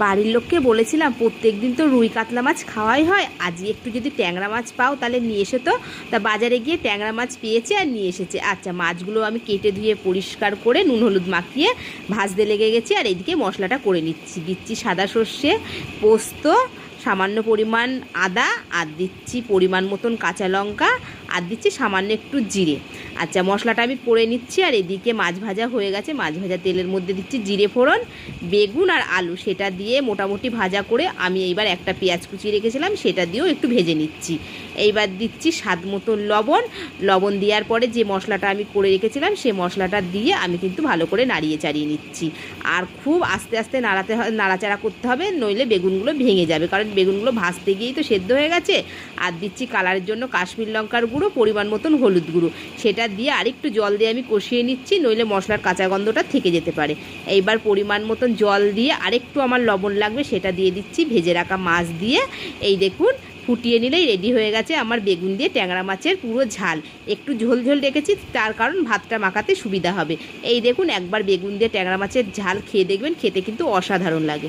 বাড়ির লোককে বলেছিলাম প্রত্যেক দিন তো রুই কাতলা মাছ খাওয়াই হয়, আজই একটু যদি ট্যাংরা মাছ পাও তাহলে নিয়ে এসো তো। তা বাজারে গিয়ে ট্যাংরা মাছ পেয়েছে আর নিয়ে এসেছে। আচ্ছা, মাছগুলো আমি কেটে ধুয়ে পরিষ্কার করে নুন হলুদ মাখিয়ে ভাজতে লেগে গেছি। আর এইদিকে মশলাটা করে নিচ্ছি। দিচ্ছি সাদা সর্ষে, পোস্ত, সামান্য পরিমাণ আদা, আর দিচ্ছি পরিমাণ মতন কাঁচা লঙ্কা, আর দিচ্ছি সামান্য একটু জিরে। আচ্ছা, মশলাটা আমি করে নিচ্ছি। আর এদিকে মাছ ভাজা হয়ে গেছে। মাছ ভাজা তেলের মধ্যে দিচ্ছি জিরে ফোড়ন, বেগুন আর আলু, সেটা দিয়ে মোটামুটি ভাজা করে আমি এইবার একটা পেঁয়াজ কুচিয়ে রেখেছিলাম সেটা দিয়েও একটু ভেজে নিচ্ছি। এইবার দিচ্ছি স্বাদ মতন লবণ। লবণ দেওয়ার পরে যে মশলাটা আমি করে রেখেছিলাম সে মশলাটা দিয়ে আমি কিন্তু ভালো করে নাড়িয়ে চাড়িয়ে নিচ্ছি। আর খুব আস্তে আস্তে নাড়াচাড়া করতে হবে, নইলে বেগুনগুলো ভেঙে যাবে, কারণ বেগুনগুলো ভাজতে গিয়েই তো সেদ্ধ হয়ে গেছে। আর দিচ্ছি কালারের জন্য কাশ্মীর লঙ্কার গুঁড়ো, পরিমাণ মতন হলুদ গুঁড়ো, সেটা দিয়ে আরেকটু জল দিয়ে আমি কষিয়ে নিচ্ছি, নইলে মশলার কাঁচা গন্ধটা থেকে যেতে পারে। এইবার পরিমাণ মতন জল দিয়ে আরেকটু আমার লবণ লাগবে সেটা দিয়ে দিচ্ছি। ভেজে রাখা মাছ দিয়ে এই দেখুন ফুটিয়ে নিলেই রেডি হয়ে গেছে আমার বেগুন দিয়ে ট্যাংরা মাছের পুরো ঝাল। একটু ঝোল ঝোল রেখেছি তার কারণ ভাতটা মাখাতে সুবিধা হবে। এই দেখুন একবার বেগুন দিয়ে ট্যাংরা মাছের ঝাল খেয়ে দেখবেন, খেতে কিন্তু অসাধারণ লাগে।